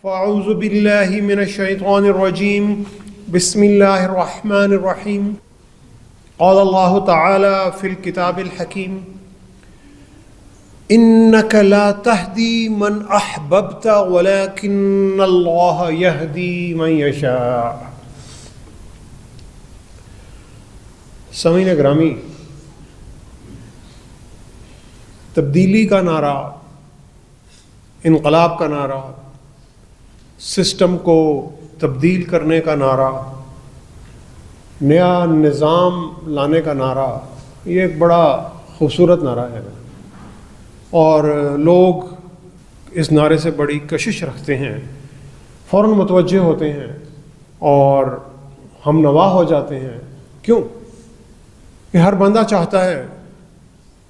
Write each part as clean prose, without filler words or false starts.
فاعوذ باللہ من الشیطان الرجیم بسم اللہ الرحمن الرحیم قال اللہ تعالی فی الکتاب الحکیم انک لا تہدی من احببت ولکن اللہ یہدی من یشاء۔ سامعین گرامی، تبدیلی کا نعرہ، انقلاب کا نعرہ، سسٹم کو تبدیل کرنے کا نعرہ، نیا نظام لانے کا نعرہ، یہ ایک بڑا خوبصورت نعرہ ہے اور لوگ اس نعرے سے بڑی کشش رکھتے ہیں، فوراً متوجہ ہوتے ہیں اور ہم نوا ہو جاتے ہیں۔ کیوں؟ کہ ہر بندہ چاہتا ہے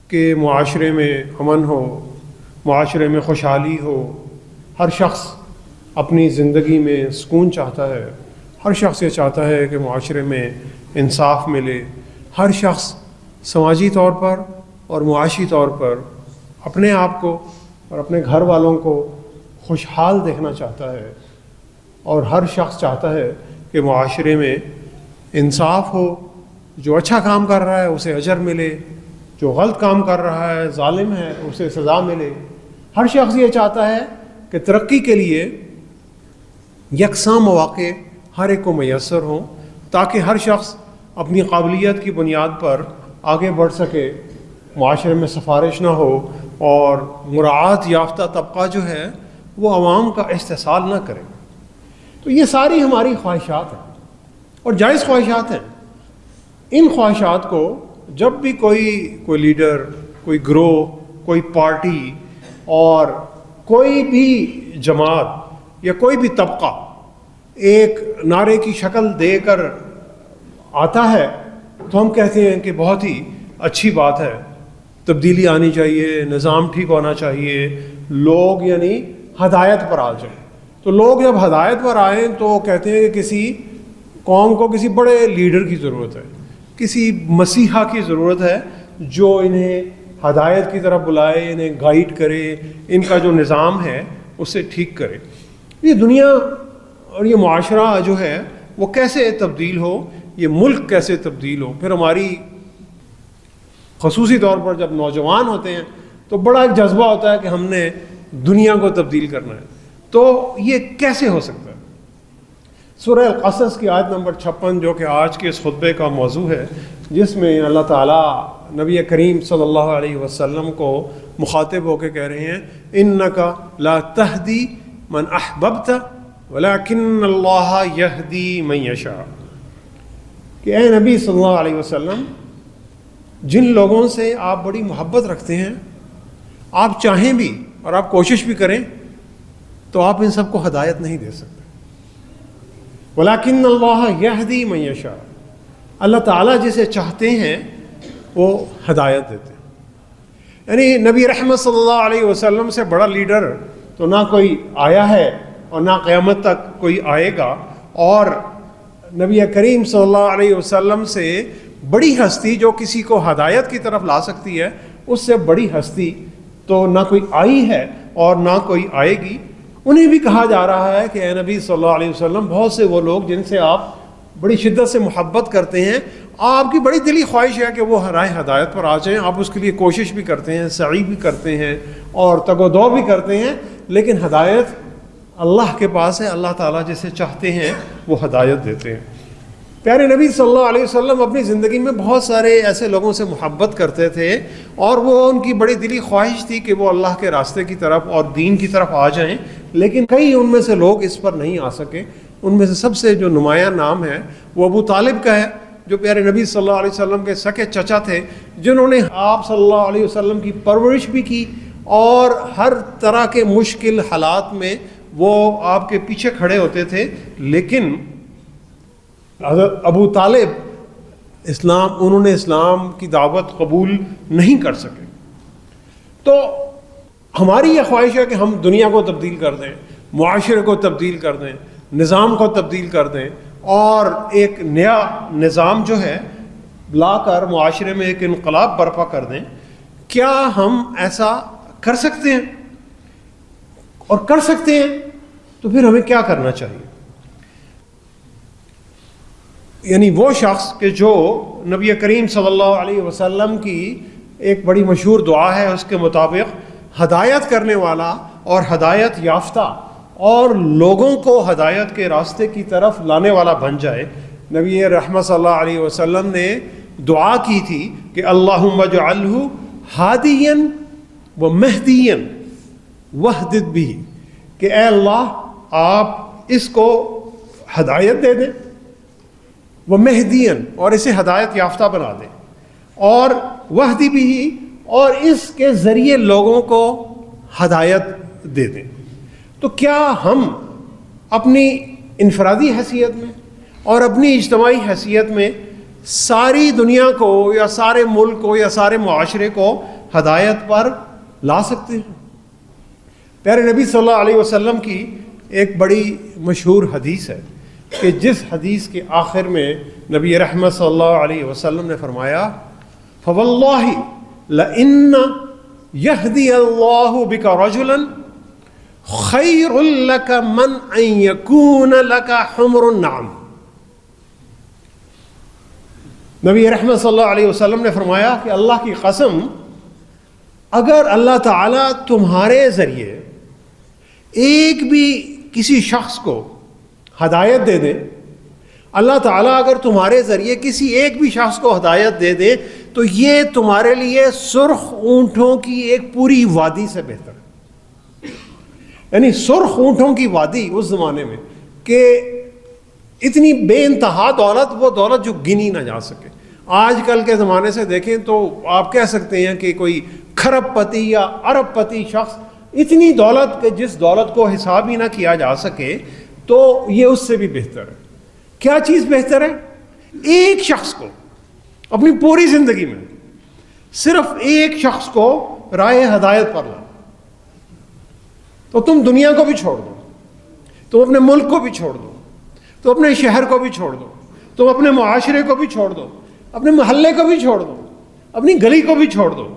کہ معاشرے میں امن ہو، معاشرے میں خوشحالی ہو، ہر شخص اپنی زندگی میں سکون چاہتا ہے، ہر شخص یہ چاہتا ہے کہ معاشرے میں انصاف ملے، ہر شخص سماجی طور پر اور معاشی طور پر اپنے آپ کو اور اپنے گھر والوں کو خوشحال دیکھنا چاہتا ہے، اور ہر شخص چاہتا ہے کہ معاشرے میں انصاف ہو، جو اچھا کام کر رہا ہے اسے اجر ملے، جو غلط کام کر رہا ہے، ظالم ہے، اسے سزا ملے۔ ہر شخص یہ چاہتا ہے کہ ترقی کے لیے یکساں مواقع ہر ایک کو میسر ہوں، تاکہ ہر شخص اپنی قابلیت کی بنیاد پر آگے بڑھ سکے، معاشرے میں سفارش نہ ہو اور مراعات یافتہ طبقہ جو ہے وہ عوام کا استحصال نہ کرے۔ تو یہ ساری ہماری خواہشات ہیں اور جائز خواہشات ہیں۔ ان خواہشات کو جب بھی کوئی لیڈر، کوئی گروہ، کوئی پارٹی اور کوئی بھی جماعت یا کوئی بھی طبقہ ایک نعرے کی شکل دے کر آتا ہے تو ہم کہتے ہیں کہ بہت ہی اچھی بات ہے، تبدیلی آنی چاہیے، نظام ٹھیک ہونا چاہیے، لوگ یعنی ہدایت پر آ جائیں۔ تو لوگ جب ہدایت پر آئیں تو کہتے ہیں کہ کسی قوم کو کسی بڑے لیڈر کی ضرورت ہے، کسی مسیحا کی ضرورت ہے جو انہیں ہدایت کی طرف بلائے، انہیں گائیڈ کرے، ان کا جو نظام ہے اسے ٹھیک کرے۔ یہ دنیا اور یہ معاشرہ جو ہے وہ کیسے تبدیل ہو، یہ ملک کیسے تبدیل ہو۔ پھر ہماری خصوصی طور پر جب نوجوان ہوتے ہیں تو بڑا ایک جذبہ ہوتا ہے کہ ہم نے دنیا کو تبدیل کرنا ہے۔ تو یہ کیسے ہو سکتا ہے؟ سورہ القصص کی آیت نمبر 56 جو کہ آج کے اس خطبے کا موضوع ہے، جس میں اللہ تعالیٰ نبی کریم صلی اللہ علیہ وسلم کو مخاطب ہو کے کہہ رہے ہیں انک لا تہدی من احببت ولکن اللہ یہدی من یشاء، کہ اے نبی صلی اللہ علیہ وسلم، جن لوگوں سے آپ بڑی محبت رکھتے ہیں، آپ چاہیں بھی اور آپ کوشش بھی کریں تو آپ ان سب کو ہدایت نہیں دے سکتے۔ ولیکن اللہ یہدی من یشاء، اللہ تعالیٰ جسے چاہتے ہیں وہ ہدایت دیتے ہیں۔ یعنی نبی رحمت صلی اللہ علیہ وسلم سے بڑا لیڈر تو نہ کوئی آیا ہے اور نہ قیامت تک کوئی آئے گا، اور نبی کریم صلی اللہ علیہ وسلم سے بڑی ہستی جو کسی کو ہدایت کی طرف لا سکتی ہے، اس سے بڑی ہستی تو نہ کوئی آئی ہے اور نہ کوئی آئے گی۔ انہیں بھی کہا جا رہا ہے کہ اے نبی صلی اللہ علیہ وسلم، بہت سے وہ لوگ جن سے آپ بڑی شدت سے محبت کرتے ہیں، آپ کی بڑی دلی خواہش ہے کہ وہ راہ ہدایت پر آ جائیں، آپ اس کے لیے کوشش بھی کرتے ہیں، سعی بھی کرتے ہیں اور تگ و دو بھی کرتے ہیں، لیکن ہدایت اللہ کے پاس ہے۔ اللہ تعالیٰ جسے چاہتے ہیں وہ ہدایت دیتے ہیں۔ پیارے نبی صلی اللہ علیہ وسلم اپنی زندگی میں بہت سارے ایسے لوگوں سے محبت کرتے تھے اور وہ ان کی بڑی دلی خواہش تھی کہ وہ اللہ کے راستے کی طرف اور دین کی طرف آ جائیں، لیکن کئی ان میں سے لوگ اس پر نہیں آ سکے۔ ان میں سے سب سے جو نمایاں نام ہے وہ ابو طالب کا ہے، جو پیارے نبی صلی اللہ علیہ وسلم کے سکے چچا تھے، جنہوں نے آپ صلی اللہ علیہ وسلم کی پرورش بھی کی اور ہر طرح کے مشکل حالات میں وہ آپ کے پیچھے کھڑے ہوتے تھے، لیکن حضرت ابو طالب انہوں نے اسلام کی دعوت قبول نہیں کر سکے۔ تو ہماری یہ خواہش ہے کہ ہم دنیا کو تبدیل کر دیں، معاشرے کو تبدیل کر دیں، نظام کو تبدیل کر دیں اور ایک نیا نظام جو ہے لا کر معاشرے میں ایک انقلاب برپا کر دیں۔ کیا ہم ایسا کر سکتے ہیں؟ اور کر سکتے ہیں تو پھر ہمیں کیا کرنا چاہیے؟ یعنی وہ شخص کہ جو نبی کریم صلی اللہ علیہ وسلم کی ایک بڑی مشہور دعا ہے اس کے مطابق ہدایت کرنے والا اور ہدایت یافتہ اور لوگوں کو ہدایت کے راستے کی طرف لانے والا بن جائے. نبی رحمت صلی اللہ علیہ وسلم نے دعا کی تھی کہ اللہم اجعلہ ہادیا و مہدیا واہدد بہ، کہ اے اللہ آپ اس کو ہدایت دے دیں، وہ مہدین اور اسے ہدایت یافتہ بنا دیں، اور وحدی بھی، اور اس کے ذریعے لوگوں کو ہدایت دے دیں. تو کیا ہم اپنی انفرادی حیثیت میں اور اپنی اجتماعی حیثیت میں ساری دنیا کو یا سارے ملک کو یا سارے معاشرے کو ہدایت پر لا سکتے ہیں؟ پیارے نبی صلی اللہ علیہ وسلم کی ایک بڑی مشہور حدیث ہے کہ جس حدیث کے آخر میں نبی رحمت صلی اللہ علیہ وسلم نے فرمایا فواللہ لئن یہدی اللہ بک رجلا خیر لک من ان یکون لک حمر النعم. نبی رحمت صلی اللہ علیہ وسلم نے فرمایا کہ اللہ کی قسم، اگر اللہ تعالیٰ تمہارے ذریعے ایک بھی کسی شخص کو ہدایت دے دے، اللہ تعالیٰ اگر تمہارے ذریعے کسی ایک بھی شخص کو ہدایت دے دے تو یہ تمہارے لیے سرخ اونٹوں کی ایک پوری وادی سے بہتر ہے. یعنی سرخ اونٹوں کی وادی اس زمانے میں کہ اتنی بے انتہا دولت، وہ دولت جو گنی نہ جا سکے. آج کل کے زمانے سے دیکھیں تو آپ کہہ سکتے ہیں کہ کوئی کھرب پتی یا ارب پتی شخص، اتنی دولت کہ جس دولت کو حساب ہی نہ کیا جا سکے، تو یہ اس سے بھی بہتر ہے. کیا چیز بہتر ہے؟ ایک شخص کو اپنی پوری زندگی میں صرف ایک شخص کو راہ ہدایت پر لا. تو تم دنیا کو بھی چھوڑ دو، تم اپنے ملک کو بھی چھوڑ دو، تم اپنے شہر کو بھی چھوڑ دو، تم اپنے معاشرے کو بھی چھوڑ دو، اپنے محلے کو بھی چھوڑ دو، اپنی گلی کو بھی چھوڑ دو.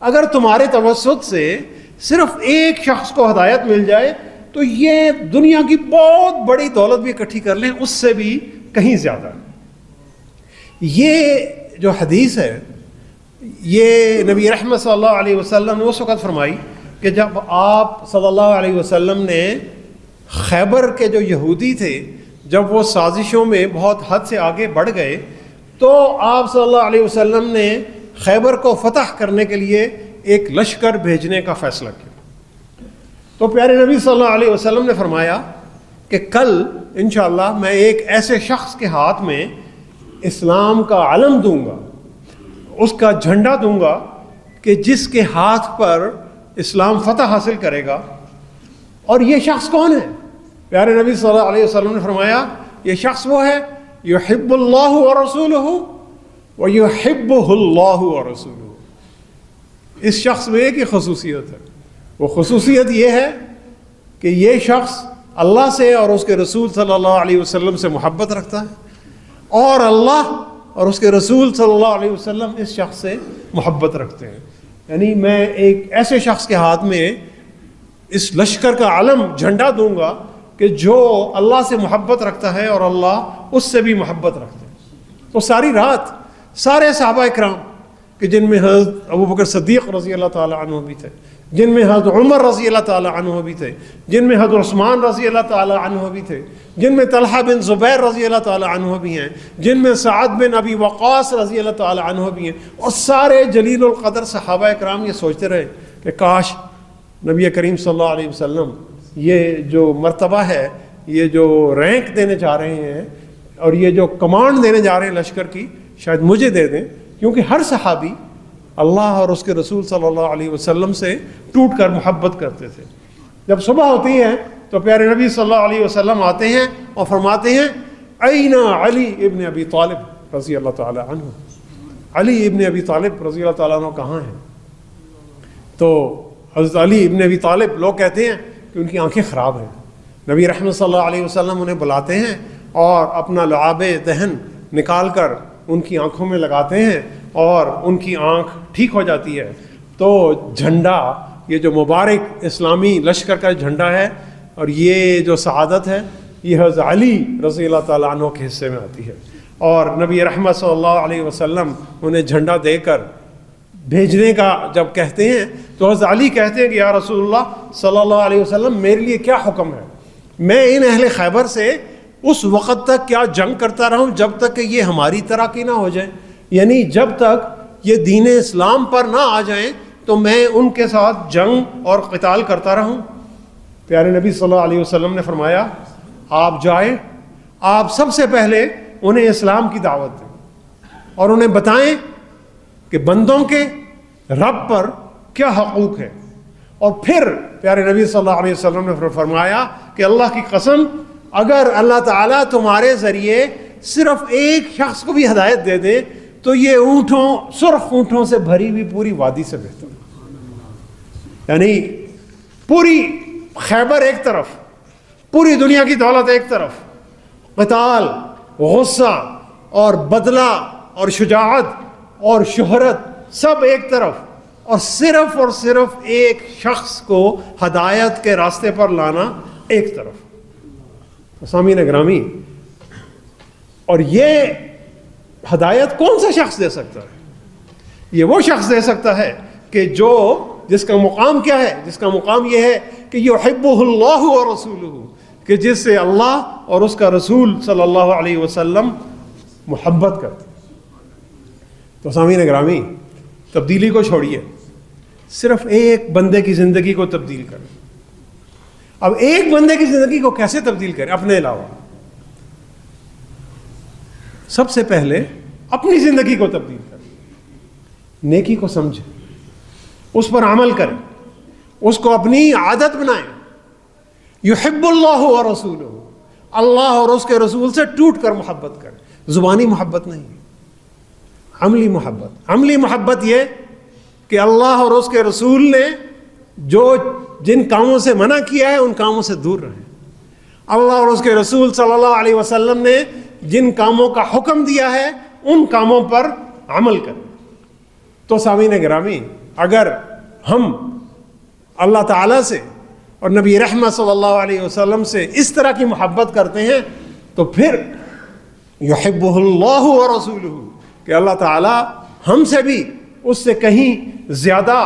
اگر تمہارے توسط سے صرف ایک شخص کو ہدایت مل جائے تو یہ دنیا کی بہت بڑی دولت بھی اکٹھی کر لیں اس سے بھی کہیں زیادہ. یہ جو حدیث ہے یہ نبی رحمت صلی اللہ علیہ وسلم نے اس وقت فرمائی کہ جب آپ صلی اللہ علیہ وسلم نے خیبر کے جو یہودی تھے، جب وہ سازشوں میں بہت حد سے آگے بڑھ گئے تو آپ صلی اللہ علیہ وسلم نے خیبر کو فتح کرنے کے لیے ایک لشکر بھیجنے کا فیصلہ کیا. تو پیارے نبی صلی اللہ علیہ وسلم نے فرمایا کہ کل انشاءاللہ میں ایک ایسے شخص کے ہاتھ میں اسلام کا علم دوں گا، اس کا جھنڈا دوں گا کہ جس کے ہاتھ پر اسلام فتح حاصل کرے گا. اور یہ شخص کون ہے؟ پیارے نبی صلی اللہ علیہ وسلم نے فرمایا یہ شخص وہ ہے یحب اللہ ورسولہ ویحبہ اللہ ورسولہ. اس شخص میں ایک ہی خصوصیت ہے، وہ خصوصیت یہ ہے کہ یہ شخص اللہ سے اور اس کے رسول صلی اللہ علیہ وسلم سے محبت رکھتا ہے، اور اللہ اور اس کے رسول صلی اللہ علیہ وسلم اس شخص سے محبت رکھتے ہیں. یعنی میں ایک ایسے شخص کے ہاتھ میں اس لشکر کا علم جھنڈا دوں گا کہ جو اللہ سے محبت رکھتا ہے اور اللہ اس سے بھی محبت رکھتے ہیں. تو ساری رات سارے صحابہ اکرام کہ جن میں حضرت ابوبکر صدیق رضی اللہ تعالی عنہ بھی تھے، جن میں حضرت عمر رضی اللہ تعالی عنہ بھی تھے، جن میں حضرت عثمان رضی اللہ تعالی عنہ بھی تھے، جن میں طلحہ بن زبیر رضی اللہ تعالی عنہ بھی ہیں، جن میں سعد بن ابی وقاص رضی اللہ تعالی عنہ بھی ہیں، اور سارے جلیل القدر صحابہ اکرام یہ سوچتے رہے کہ کاش نبی کریم صلی اللہ علیہ وسلم یہ جو مرتبہ ہے، یہ جو رینک دینے جا رہے ہیں اور یہ جو کمانڈ دینے جا رہے ہیں لشکر کی، شاید مجھے دے دیں، کیونکہ ہر صحابی اللہ اور اس کے رسول صلی اللہ علیہ وسلم سے ٹوٹ کر محبت کرتے تھے. جب صبح ہوتی ہے تو پیارے نبی صلی اللہ علیہ وسلم آتے ہیں اور فرماتے ہیں این علی ابن ابی طالب رضی اللہ تعالی عنہ. علی ابن ابی طالب رضی اللہ تعالیٰ عنہ کہاں ہیں؟ تو حضرت علی ابن ابی طالب لوگ کہتے ہیں کہ ان کی آنکھیں خراب ہیں. نبی رحمت صلی اللہ علیہ وسلم انہیں بلاتے ہیں اور اپنا لعاب دہن نکال کر ان کی آنکھوں میں لگاتے ہیں اور ان کی آنکھ ٹھیک ہو جاتی ہے. تو جھنڈا، یہ جو مبارک اسلامی لشکر کا جھنڈا ہے، اور یہ جو سعادت ہے یہ حضرت علی رضی اللہ تعالیٰ عنہ کے حصے میں آتی ہے. اور نبی رحمت صلی اللہ علیہ وسلم انہیں جھنڈا دے کر بھیجنے کا جب کہتے ہیں تو حضرت علی کہتے ہیں کہ یا رسول اللہ صلی اللہ علیہ وسلم میرے لیے کیا حکم ہے, میں ان اہل خیبر سے اس وقت تک کیا جنگ کرتا رہوں جب تک کہ یہ ہماری طرح کی نہ ہو جائیں, یعنی جب تک یہ دین اسلام پر نہ آ جائیں تو میں ان کے ساتھ جنگ اور قتال کرتا رہوں. پیارے نبی صلی اللہ علیہ وسلم نے فرمایا آپ جائیں, آپ سب سے پہلے انہیں اسلام کی دعوت دیں اور انہیں بتائیں کہ بندوں کے رب پر کیا حقوق ہے. اور پھر پیارے نبی صلی اللہ علیہ وسلم نے فرمایا کہ اللہ کی قسم اگر اللہ تعالیٰ تمہارے ذریعے صرف ایک شخص کو بھی ہدایت دے دے تو یہ سرخ اونٹوں سے بھری ہوئی پوری وادی سے بہتر. یعنی پوری خیبر ایک طرف, پوری دنیا کی دولت ایک طرف, قتال, غصہ اور بدلہ اور شجاعت اور شہرت سب ایک طرف, اور صرف ایک شخص کو ہدایت کے راستے پر لانا ایک طرف. سامعین گرامی, اور یہ ہدایت کون سا شخص دے سکتا ہے؟ یہ وہ شخص دے سکتا ہے کہ جس کا مقام کیا ہے, جس کا مقام یہ ہے کہ یحبہ اللہ و رسولہ, کہ جس سے اللہ اور اس کا رسول صلی اللہ علیہ وسلم محبت کرتے. تو سامعین گرامی, تبدیلی کو چھوڑیے, صرف ایک بندے کی زندگی کو تبدیل کریں. اب ایک بندے کی زندگی کو کیسے تبدیل کریں اپنے علاوہ؟ سب سے پہلے اپنی زندگی کو تبدیل کریں, نیکی کو سمجھیں, اس پر عمل کریں, اس کو اپنی عادت بنائیں. یحب اللہ و رسولہ, اللہ اور اس کے رسول سے ٹوٹ کر محبت کریں. زبانی محبت نہیں, عملی محبت. عملی محبت یہ کہ اللہ اور اس کے رسول نے جن کاموں سے منع کیا ہے ان کاموں سے دور رہیں. اللہ اور اس کے رسول صلی اللہ علیہ وسلم نے جن کاموں کا حکم دیا ہے ان کاموں پر عمل کریں. تو سامعین گرامی, اگر ہم اللہ تعالیٰ سے اور نبی رحمت صلی اللہ علیہ وسلم سے اس طرح کی محبت کرتے ہیں تو پھر یحبہ اللہ و رسولہ, کہ اللہ تعالیٰ ہم سے بھی اس سے کہیں زیادہ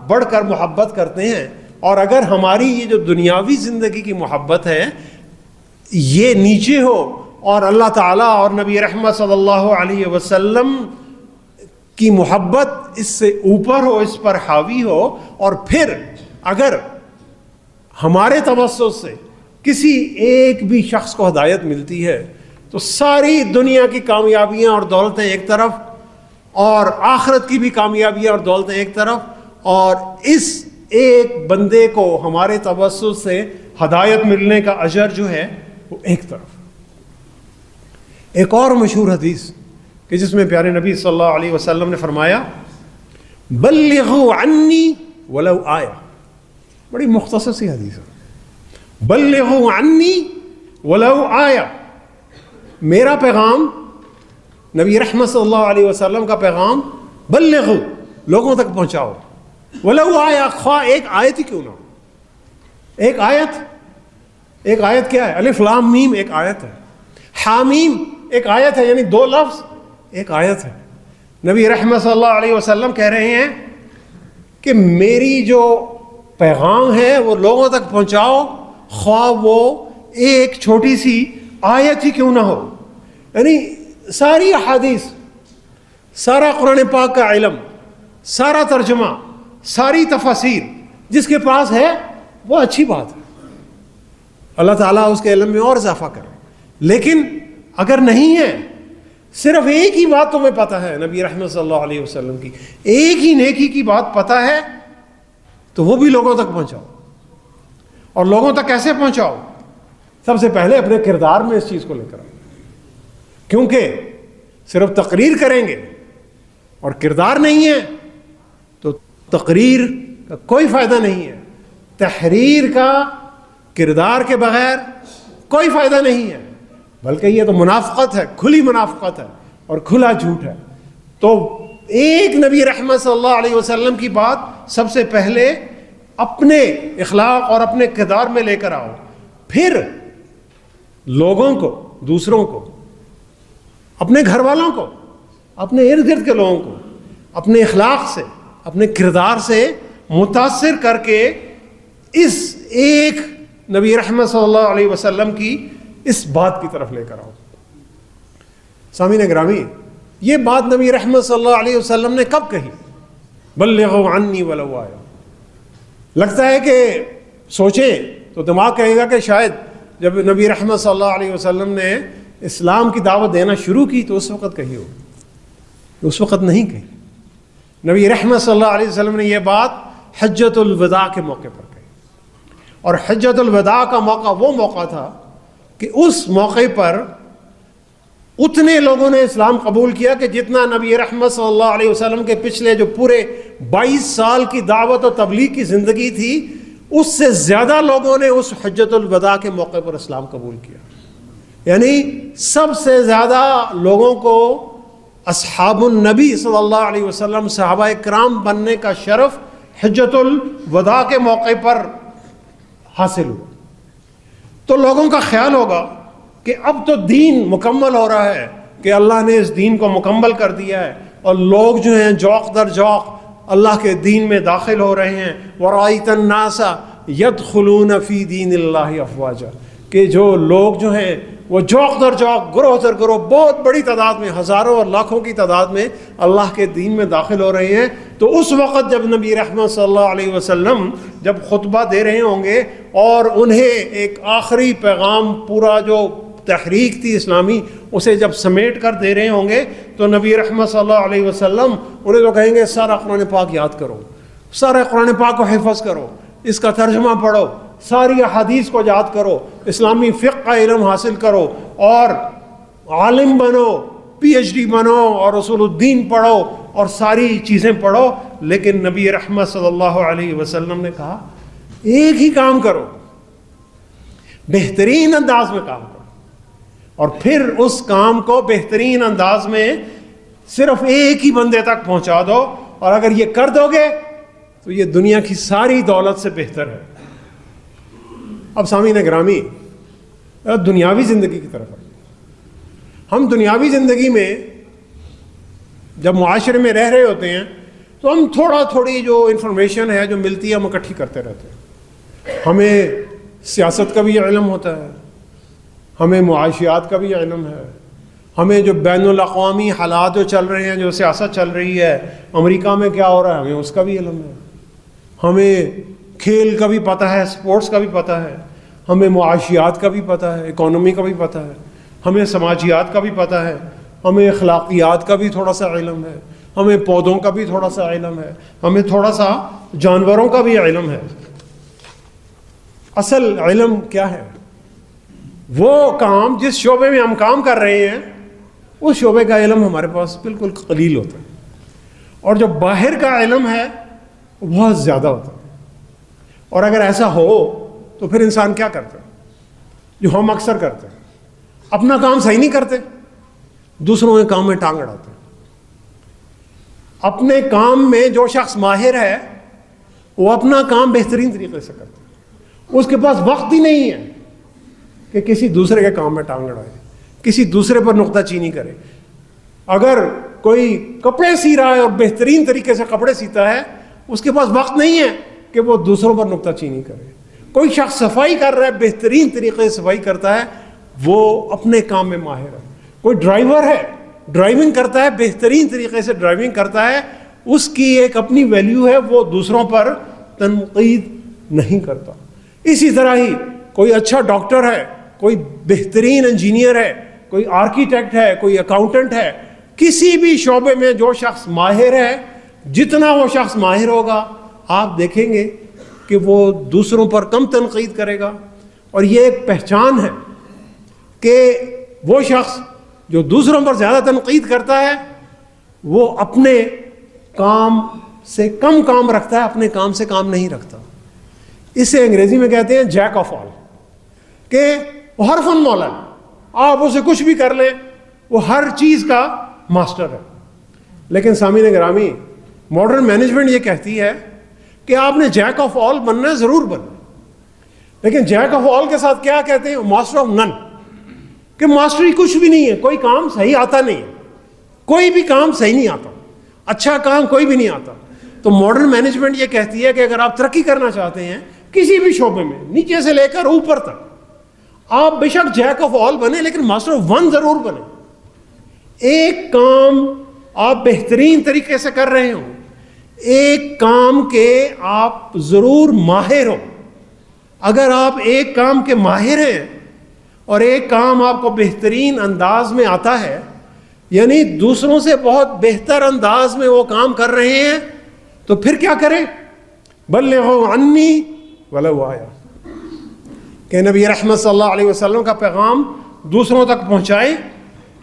بڑھ کر محبت کرتے ہیں. اور اگر ہماری یہ جو دنیاوی زندگی کی محبت ہے یہ نیچے ہو اور اللہ تعالیٰ اور نبی رحمت صلی اللہ علیہ وسلم کی محبت اس سے اوپر ہو, اس پر حاوی ہو, اور پھر اگر ہمارے توسط سے کسی ایک بھی شخص کو ہدایت ملتی ہے تو ساری دنیا کی کامیابیاں اور دولتیں ایک طرف, اور آخرت کی بھی کامیابیاں اور دولتیں ایک طرف, اور اس ایک بندے کو ہمارے توسط سے ہدایت ملنے کا اجر جو ہے وہ ایک طرف. ایک اور مشہور حدیث کہ جس میں پیارے نبی صلی اللہ علیہ وسلم نے فرمایا بلغوا عنی ولو آیا. بڑی مختصر سی حدیث ہے, بلغوا عنی ولو آیا. میرا پیغام, نبی رحمت صلی اللہ علیہ وسلم کا پیغام, بلغوا, لوگوں تک پہنچاؤ, ولو آیا, خواہ ایک آیت ہی کیوں نہ ہو. ایک آیت کیا ہے؟ الف لام میم ایک آیت ہے, حامیم ایک آیت ہے, یعنی دو لفظ ایک آیت ہے. نبی رحمت صلی اللہ علیہ وسلم کہہ رہے ہیں کہ میری جو پیغام ہے وہ لوگوں تک پہنچاؤ, خواہ وہ ایک چھوٹی سی آیت ہی کیوں نہ ہو. یعنی ساری احادیث, سارا قرآن پاک کا علم, سارا ترجمہ, ساری تفاسیر جس کے پاس ہے وہ اچھی بات ہے, اللہ تعالیٰ اس کے علم میں اور اضافہ کرے. لیکن اگر نہیں ہے, صرف ایک ہی بات تمہیں پتہ ہے نبی رحمت صلی اللہ علیہ وسلم کی, ایک ہی نیکی کی بات پتہ ہے, تو وہ بھی لوگوں تک پہنچاؤ. اور لوگوں تک کیسے پہنچاؤ؟ سب سے پہلے اپنے کردار میں اس چیز کو لے کر آؤ, کیونکہ صرف تقریر کریں گے اور کردار نہیں ہے تو تقریر کا کوئی فائدہ نہیں ہے. تحریر کا کردار کے بغیر کوئی فائدہ نہیں ہے, بلکہ یہ تو منافقت ہے, کھلی منافقت ہے اور کھلا جھوٹ ہے. تو ایک نبی رحمت صلی اللہ علیہ وسلم کی بات سب سے پہلے اپنے اخلاق اور اپنے کردار میں لے کر آؤ, پھر لوگوں کو، دوسروں کو، اپنے گھر والوں کو، اپنے ارد گرد کے لوگوں کو اپنے اخلاق سے، اپنے کردار سے متاثر کر کے اس ایک نبی رحمت صلی اللہ علیہ وسلم کی اس بات کی طرف لے کر آؤ۔ سامعین گرامی، یہ بات نبی رحمت صلی اللہ علیہ وسلم نے کب کہی؟ بلغوا عنی ولو آیا۔ لگتا ہے کہ سوچیں تو دماغ کہے گا کہ شاید جب نبی رحمت صلی اللہ علیہ وسلم نے اسلام کی دعوت دینا شروع کی تو اس وقت کہی ہو، اس وقت نہیں کہی۔ نبی رحمت صلی اللہ علیہ وسلم نے یہ بات حجۃ الوداع کے موقع پر کہی، اور حجۃ الوداع کا موقع وہ موقع تھا کہ اس موقع پر اتنے لوگوں نے اسلام قبول کیا کہ جتنا نبی رحمت صلی اللہ علیہ وسلم کے پچھلے جو پورے 22 سال کی دعوت و تبلیغ کی زندگی تھی اس سے زیادہ لوگوں نے اس حجۃ الوداع کے موقع پر اسلام قبول کیا۔ یعنی سب سے زیادہ لوگوں کو اصحاب النبی صلی اللہ علیہ وسلم صحابہ کرام بننے کا شرف حجۃ الوداع کے موقع پر حاصل ہوا۔ تو لوگوں کا خیال ہوگا کہ اب تو دین مکمل ہو رہا ہے، کہ اللہ نے اس دین کو مکمل کر دیا ہے، اور لوگ جو ہیں جوق در جوق اللہ کے دین میں داخل ہو رہے ہیں۔ وَرَأَيْتَ النَّاسَ يَدْخُلُونَ فِي دِينِ اللَّهِ أَفْوَاجًا، کہ جو لوگ جو ہیں وہ جوق در جوق، گروہ در گروہ، بہت بڑی تعداد میں، ہزاروں اور لاکھوں کی تعداد میں اللہ کے دین میں داخل ہو رہے ہیں۔ تو اس وقت جب نبی رحمت صلی اللہ علیہ وسلم جب خطبہ دے رہے ہوں گے اور انہیں ایک آخری پیغام، پورا جو تحریک تھی اسلامی، اسے جب سمیٹ کر دے رہے ہوں گے تو نبی رحمت صلی اللہ علیہ وسلم انہیں تو کہیں گے سارا قرآن پاک یاد کرو، سارے قرآن پاک کو حفظ کرو، اس کا ترجمہ پڑھو، ساری احادیث کو یاد کرو، اسلامی فقہ کا علم حاصل کرو اور عالم بنو، پی ایچ ڈی بنو اور اصول الدین پڑھو اور ساری چیزیں پڑھو۔ لیکن نبی رحمت صلی اللہ علیہ وسلم نے کہا ایک ہی کام کرو، بہترین انداز میں کام کرو، اور پھر اس کام کو بہترین انداز میں صرف ایک ہی بندے تک پہنچا دو، اور اگر یہ کر دو گے تو یہ دنیا کی ساری دولت سے بہتر ہے۔ اب سامعین گرامی، دنیاوی زندگی کی طرف ہم دنیاوی زندگی میں جب معاشرے میں رہ رہے ہوتے ہیں تو ہم تھوڑی جو انفارمیشن ہے جو ملتی ہے ہم اکٹھی کرتے رہتے ہیں۔ ہمیں سیاست کا بھی علم ہوتا ہے، ہمیں معاشیات کا بھی علم ہے، ہمیں جو بین الاقوامی حالات جو چل رہے ہیں، جو سیاست چل رہی ہے، امریکہ میں کیا ہو رہا ہے، ہمیں اس کا بھی علم ہے، ہمیں کھیل کا بھی پتہ ہے، سپورٹس کا بھی پتہ ہے، ہمیں معاشیات کا بھی پتہ ہے، اکانومی کا بھی پتہ ہے، ہمیں سماجیات کا بھی پتہ ہے، ہمیں اخلاقیات کا بھی تھوڑا سا علم ہے، ہمیں پودوں کا بھی تھوڑا سا علم ہے، ہمیں تھوڑا سا جانوروں کا بھی علم ہے۔ اصل علم کیا ہے؟ وہ کام جس شعبے میں ہم کام کر رہے ہیں اس شعبے کا علم ہمارے پاس بالکل قلیل ہوتا ہے، اور جو باہر کا علم ہے وہ بہت زیادہ ہوتا ہے۔ اور اگر ایسا ہو تو پھر انسان کیا کرتا ہے؟ جو ہم اکثر کرتے ہیں، اپنا کام صحیح نہیں کرتے، دوسروں کے کام میں ٹانگ اڑاتے ہیں۔ اپنے کام میں جو شخص ماہر ہے وہ اپنا کام بہترین طریقے سے کرتا ہے، اس کے پاس وقت ہی نہیں ہے کہ کسی دوسرے کے کام میں ٹانگ اڑائے، کسی دوسرے پر نقطہ چینی کرے۔ اگر کوئی کپڑے سی رہا ہے اور بہترین طریقے سے کپڑے سیتا ہے، اس کے پاس وقت نہیں ہے کہ وہ دوسروں پر نقطہ چینی کرے۔ کوئی شخص صفائی کر رہا ہے، بہترین طریقے سے صفائی کرتا ہے، وہ اپنے کام میں ماہر ہے۔ کوئی ڈرائیور ہے، ڈرائیونگ کرتا ہے، بہترین طریقے سے ڈرائیونگ کرتا ہے، اس کی ایک اپنی ویلیو ہے، وہ دوسروں پر تنقید نہیں کرتا۔ اسی طرح ہی کوئی اچھا ڈاکٹر ہے، کوئی بہترین انجینئر ہے، کوئی آرکیٹیکٹ ہے، کوئی اکاؤنٹنٹ ہے، کسی بھی شعبے میں جو شخص ماہر ہے، جتنا وہ شخص ماہر ہوگا آپ دیکھیں گے کہ وہ دوسروں پر کم تنقید کرے گا۔ اور یہ ایک پہچان ہے کہ وہ شخص جو دوسروں پر زیادہ تنقید کرتا ہے وہ اپنے کام سے کم کام رکھتا ہے، اپنے کام سے کام نہیں رکھتا۔ اسے انگریزی میں کہتے ہیں جیک آف آل، کہ وہ ہر فن مولا ہے، آپ اسے کچھ بھی کر لیں، وہ ہر چیز کا ماسٹر ہے۔ لیکن سامعین گرامی، ماڈرن مینجمنٹ یہ کہتی ہے کہ آپ نے جیک آف آل بننا ہے، ضرور بننا، لیکن جیک آف آل کے ساتھ کیا کہتے ہیں؟ ماسٹر آف نن، کہ ماسٹری کچھ بھی نہیں ہے، کوئی کام صحیح آتا نہیں ہے، کوئی بھی کام صحیح نہیں آتا، اچھا کام کوئی بھی نہیں آتا. تو ماڈرن مینجمنٹ یہ کہتی ہے کہ اگر آپ ترقی کرنا چاہتے ہیں کسی بھی شعبے میں، نیچے سے لے کر اوپر تک، آپ بے شک جیک آف آل بنے لیکن ماسٹر آف ون ضرور بنے. ایک کام آپ بہترین طریقے سے کر رہے ہوں، ایک کام کے آپ ضرور ماہر ہو. اگر آپ ایک کام کے ماہر ہیں اور ایک کام آپ کو بہترین انداز میں آتا ہے، یعنی دوسروں سے بہت بہتر انداز میں وہ کام کر رہے ہیں، تو پھر کیا کریں؟ بلغوا عنی ولو آیا، کہ نبی رحمت صلی اللہ علیہ وسلم کا پیغام دوسروں تک پہنچائیں.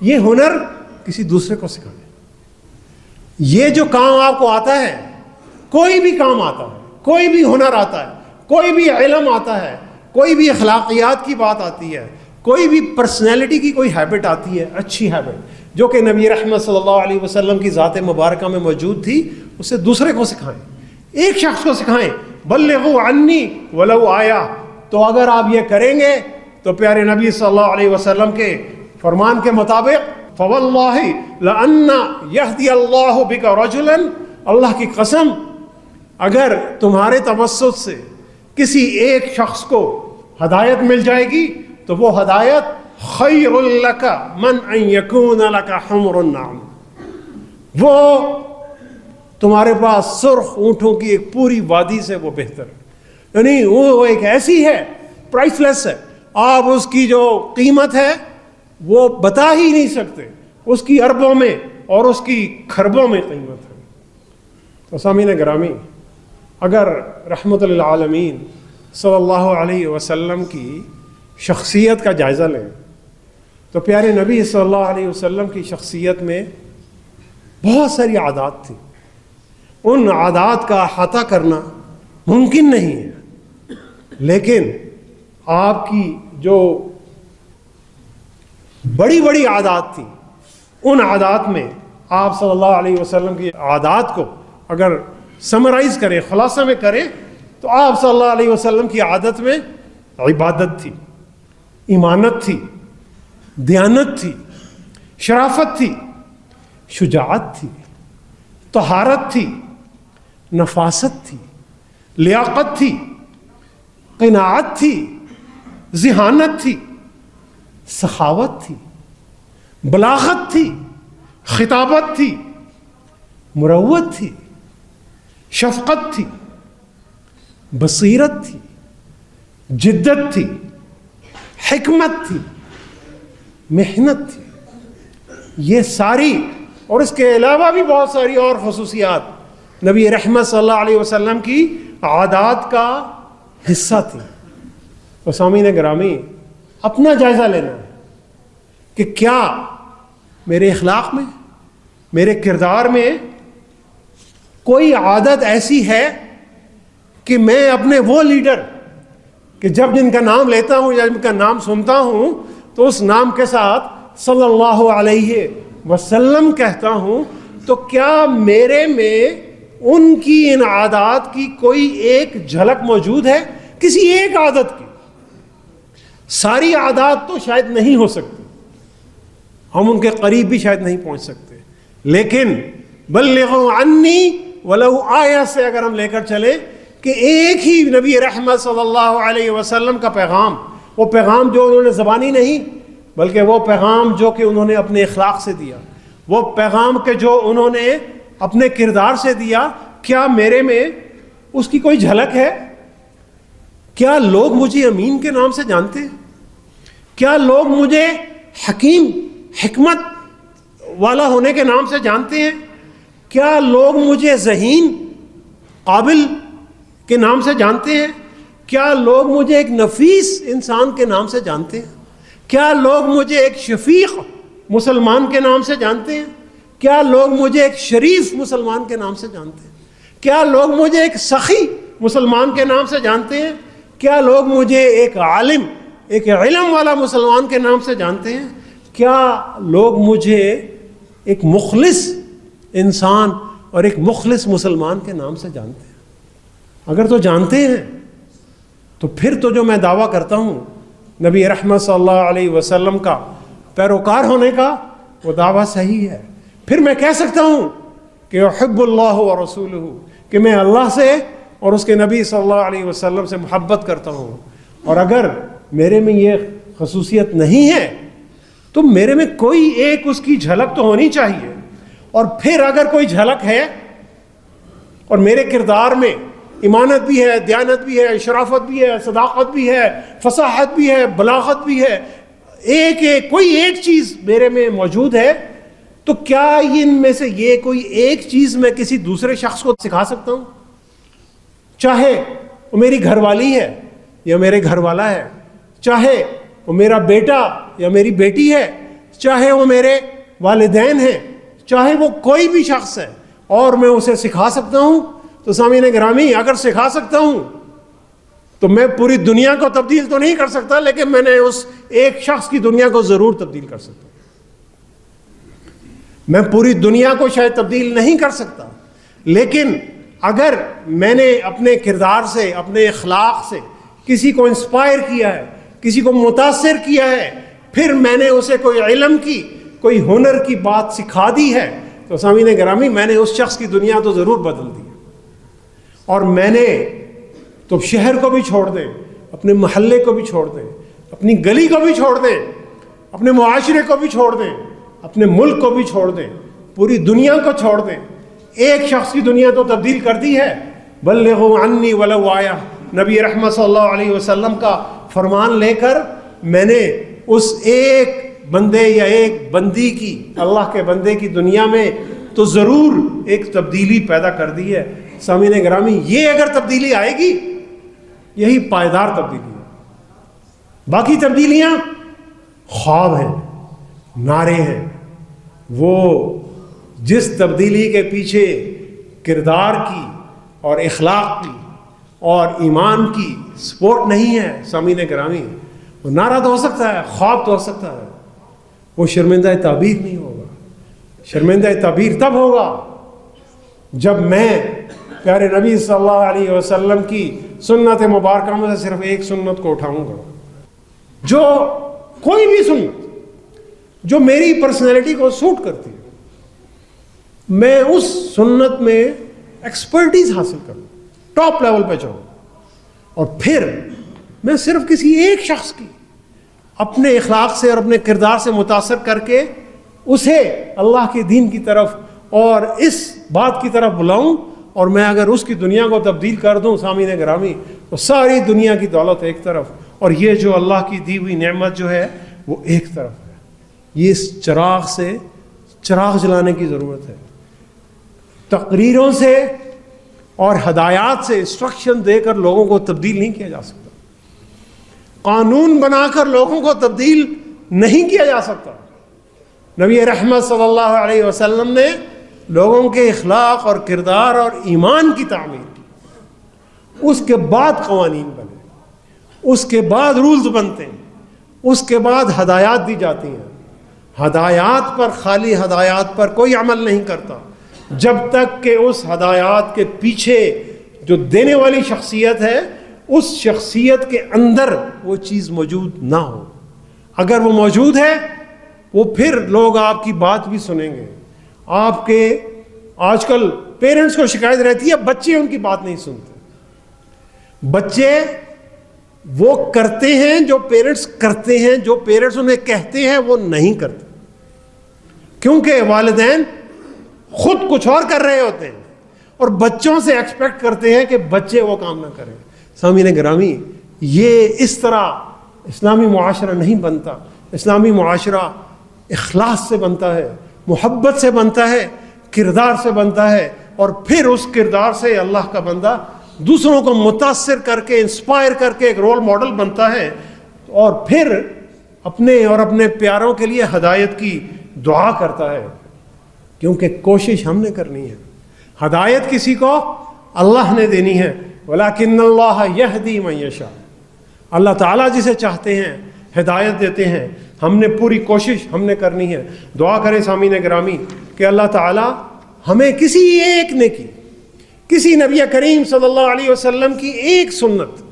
یہ ہنر کسی دوسرے کو سکھائیں. یہ جو کام آپ کو آتا ہے، کوئی بھی کام آتا ہے، کوئی بھی ہنر آتا ہے، کوئی بھی علم آتا ہے، کوئی بھی اخلاقیات کی بات آتی ہے، کوئی بھی پرسنالٹی کی کوئی ہیبٹ آتی ہے، اچھی ہیبٹ جو کہ نبی رحمت صلی اللہ علیہ وسلم کی ذات مبارکہ میں موجود تھی، اسے دوسرے کو سکھائیں، ایک شخص کو سکھائیں. بلغوا عنی ولو آیا. تو اگر آپ یہ کریں گے تو پیارے نبی صلی اللہ علیہ وسلم کے فرمان کے مطابق فواللہ لأن یہدی اللہ بک رجلا، اللہ کی قسم اگر تمہارے توسط سے کسی ایک شخص کو ہدایت مل جائے گی تو وہ ہدایت خیر لک من ان یکون لک حمر النعم، وہ تمہارے پاس سرخ اونٹوں کی ایک پوری وادی سے وہ بہتر ہے. یعنی وہ ایک ایسی ہے، پرائس لیس ہے، آپ اس کی جو قیمت ہے وہ بتا ہی نہیں سکتے، اس کی اربوں میں اور اس کی کھربوں میں قیمت ہے. تو سامعین گرامی، اگر رحمت للعالمین صلی اللہ علیہ وسلم کی شخصیت کا جائزہ لیں تو پیارے نبی صلی اللہ علیہ وسلم کی شخصیت میں بہت ساری عادات تھیں. ان عادات کا احاطہ کرنا ممکن نہیں ہے، لیکن آپ کی جو بڑی بڑی عادات تھیں، ان عادات میں آپ صلی اللہ علیہ وسلم کی عادات کو اگر سمرائز کریں، خلاصہ میں کریں، تو آپ صلی اللہ علیہ وسلم کی عادت میں عبادت تھی، ایمانت تھی، دیانت تھی، شرافت تھی، شجاعت تھی، طہارت تھی، نفاست تھی، لیاقت تھی، قناعت تھی، ذہانت تھی، سخاوت تھی، بلاغت تھی، خطابت تھی، مروت تھی، شفقت تھی، بصیرت تھی، جدت تھی، حکمت تھی، محنت تھی. یہ ساری اور اس کے علاوہ بھی بہت ساری اور خصوصیات نبی رحمت صلی اللہ علیہ وسلم کی عادات کا حصہ تھی. تو سامعین گرامی، اپنا جائزہ لینا ہے کہ کیا میرے اخلاق میں، میرے کردار میں کوئی عادت ایسی ہے کہ میں اپنے وہ لیڈر کہ جب جن کا نام لیتا ہوں یا جن کا نام سنتا ہوں تو اس نام کے ساتھ صلی اللہ علیہ وسلم کہتا ہوں، تو کیا میرے میں ان کی ان عادات کی کوئی ایک جھلک موجود ہے؟ کسی ایک عادت کی. ساری عادات تو شاید نہیں ہو سکتی، ہم ان کے قریب بھی شاید نہیں پہنچ سکتے، لیکن بلغوا عنی ولو آیا سے اگر ہم لے کر چلیں کہ ایک ہی نبی رحمت صلی اللہ علیہ وسلم کا پیغام، وہ پیغام جو انہوں نے زبانی نہیں بلکہ وہ پیغام جو کہ انہوں نے اپنے اخلاق سے دیا، وہ پیغام کہ جو انہوں نے اپنے کردار سے دیا، کیا میرے میں اس کی کوئی جھلک ہے؟ کیا لوگ مجھے امین کے نام سے جانتے ہیں؟ کیا لوگ مجھے حکیم، حکمت والا ہونے کے نام سے جانتے ہیں؟ کیا لوگ مجھے ذہین، قابل کے نام سے جانتے ہیں؟ کیا لوگ مجھے ایک نفیس انسان کے نام سے جانتے ہیں؟ کیا لوگ مجھے ایک شفیق مسلمان کے نام سے جانتے ہیں؟ کیا لوگ مجھے ایک شریف مسلمان کے نام سے جانتے ہیں؟ کیا لوگ مجھے ایک سخی مسلمان کے نام سے جانتے ہیں؟ کیا لوگ مجھے ایک عالم، ایک علم والا مسلمان کے نام سے جانتے ہیں؟ کیا لوگ مجھے ایک مخلص انسان اور ایک مخلص مسلمان کے نام سے جانتے ہیں؟ اگر تو جانتے ہیں تو پھر تو جو میں دعویٰ کرتا ہوں نبی رحمت صلی اللہ علیہ وسلم کا پیروکار ہونے کا، وہ دعویٰ صحیح ہے۔ پھر میں کہہ سکتا ہوں کہ احب اللہ و رسولہ، کہ میں اللہ سے اور اس کے نبی صلی اللہ علیہ وسلم سے محبت کرتا ہوں، اور اگر میرے میں یہ خصوصیت نہیں ہے تو میرے میں کوئی ایک اس کی جھلک تو ہونی چاہیے، اور پھر اگر کوئی جھلک ہے اور میرے کردار میں ایمانت بھی ہے، دیانت بھی ہے، شرافت بھی ہے، صداقت بھی ہے، فصاحت بھی ہے، بلاغت بھی ہے، کوئی ایک چیز میرے میں موجود ہے، تو کیا ان میں سے یہ کوئی ایک چیز میں کسی دوسرے شخص کو سکھا سکتا ہوں؟ چاہے وہ میری گھر والی ہے یا میرے گھر والا ہے، چاہے وہ میرا بیٹا یا میری بیٹی ہے، چاہے وہ میرے والدین ہیں، چاہے وہ کوئی بھی شخص ہے، اور میں اسے سکھا سکتا ہوں، تو سامعین گرامی اگر سکھا سکتا ہوں تو میں پوری دنیا کو تبدیل تو نہیں کر سکتا، لیکن میں نے اس ایک شخص کی دنیا کو ضرور تبدیل کر سکتا ہوں۔ میں پوری دنیا کو شاید تبدیل نہیں کر سکتا، لیکن اگر میں نے اپنے کردار سے، اپنے اخلاق سے کسی کو انسپائر کیا ہے، کسی کو متاثر کیا ہے، پھر میں نے اسے کوئی علم کی، کوئی ہنر کی بات سکھا دی ہے، تو سامعین گرامی میں نے اس شخص کی دنیا تو ضرور بدل دی۔ اور میں نے تو شہر کو بھی چھوڑ دیں، اپنے محلے کو بھی چھوڑ دیں، اپنی گلی کو بھی چھوڑ دیں، اپنے معاشرے کو بھی چھوڑ دیں، اپنے ملک کو بھی چھوڑ دیں، پوری دنیا کو چھوڑ دیں، ایک شخص کی دنیا تو تبدیل کر دی ہے۔ بلغوا عنی ولو آیہ، نبی رحمت صلی اللہ علیہ وسلم کا فرمان لے کر میں نے اس ایک بندے یا ایک بندی کی، اللہ کے بندے کی دنیا میں تو ضرور ایک تبدیلی پیدا کر دی ہے۔ سامعین گرامی یہ اگر تبدیلی آئے گی، یہی پائیدار تبدیلی ہے۔ باقی تبدیلیاں خواب ہیں، نعرے ہیں، وہ جس تبدیلی کے پیچھے کردار کی اور اخلاق کی اور ایمان کی سپورٹ نہیں ہے، سامعین گرامی وہ نعرہ تو ہو سکتا ہے، خواب تو ہو سکتا ہے، وہ شرمندہ تعبیر نہیں ہوگا۔ شرمندہ تعبیر تب ہوگا جب میں پیارے نبی صلی اللہ علیہ وسلم کی سنت مبارکہ میں سے صرف ایک سنت کو اٹھاؤں گا، جو کوئی بھی سنت جو میری پرسنالٹی کو سوٹ کرتی ہے، میں اس سنت میں ایکسپرٹیز حاصل کروں، ٹاپ لیول پہ جاؤں، اور پھر میں صرف کسی ایک شخص کی اپنے اخلاق سے اور اپنے کردار سے متاثر کر کے اسے اللہ کے دین کی طرف اور اس بات کی طرف بلاؤں، اور میں اگر اس کی دنیا کو تبدیل کر دوں سامعین گرامی، تو ساری دنیا کی دولت ایک طرف اور یہ جو اللہ کی دی ہوئی نعمت جو ہے وہ ایک طرف ہے۔ یہ اس چراغ سے چراغ جلانے کی ضرورت ہے۔ تقریروں سے اور ہدایات سے انسٹرکشن دے کر لوگوں کو تبدیل نہیں کیا جا سکتا، قانون بنا کر لوگوں کو تبدیل نہیں کیا جا سکتا۔ نبی رحمت صلی اللہ علیہ وسلم نے لوگوں کے اخلاق اور کردار اور ایمان کی تعمیر کی، اس کے بعد قوانین بنے، اس کے بعد رولز بنتے ہیں، اس کے بعد ہدایات دی جاتی ہیں۔ ہدایات پر، خالی ہدایات پر کوئی عمل نہیں کرتا جب تک کہ اس ہدایات کے پیچھے جو دینے والی شخصیت ہے اس شخصیت کے اندر وہ چیز موجود نہ ہو۔ اگر وہ موجود ہے وہ پھر لوگ آپ کی بات بھی سنیں گے۔ آپ کے آج کل پیرنٹس کو شکایت رہتی ہے بچے ان کی بات نہیں سنتے۔ بچے وہ کرتے ہیں جو پیرنٹس کرتے ہیں، جو پیرنٹس انہیں کہتے ہیں وہ نہیں کرتے، کیونکہ والدین خود کچھ اور کر رہے ہوتے ہیں اور بچوں سے ایکسپیکٹ کرتے ہیں کہ بچے وہ کام نہ کریں۔ سامعین گرامی یہ اس طرح اسلامی معاشرہ نہیں بنتا۔ اسلامی معاشرہ اخلاص سے بنتا ہے، محبت سے بنتا ہے، کردار سے بنتا ہے، اور پھر اس کردار سے اللہ کا بندہ دوسروں کو متاثر کر کے، انسپائر کر کے ایک رول ماڈل بنتا ہے، اور پھر اپنے اور اپنے پیاروں کے لیے ہدایت کی دعا کرتا ہے، کیونکہ کوشش ہم نے کرنی ہے۔ ہدایت کسی کو اللہ نے دینی ہے، وَلَكِنَّ اللَّهَ يَهْدِي مَن يَشَاءُ، اللہ تعالیٰ جسے چاہتے ہیں ہدایت دیتے ہیں۔ ہم نے پوری کوشش ہم نے کرنی ہے۔ دعا کریں سامعین گرامی کہ اللہ تعالیٰ ہمیں کسی ایک نے کی، کسی نبی کریم صلی اللہ علیہ وسلم کی ایک سنت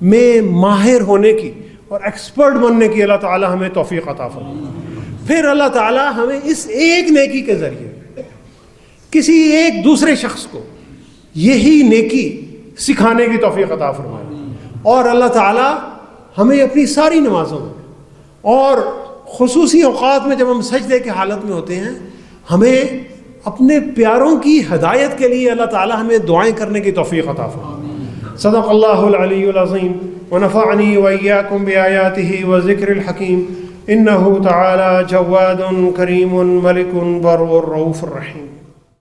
میں ماہر ہونے کی اور ایکسپرٹ بننے کی اللہ تعالیٰ ہمیں توفیق عطا فرمائے. پھر اللہ تعالیٰ ہمیں اس ایک نیکی کے ذریعے کسی ایک دوسرے شخص کو یہی نیکی سکھانے کی توفیق عطا فرمائے. اور اللہ تعالیٰ ہمیں اپنی ساری نمازوں میں اور خصوصی اوقات میں جب ہم سجدے کی حالت میں ہوتے ہیں ہمیں اپنے پیاروں کی ہدایت کے لیے اللہ تعالیٰ ہمیں دعائیں کرنے کی توفیق عطا فرمائے. صدق اللہ العلی العظیم ونفعنی وإیاکم بآیاتہ وذکر الحکیم انہ تعالی جواد کریم ملک بر الرؤوف الرحیم.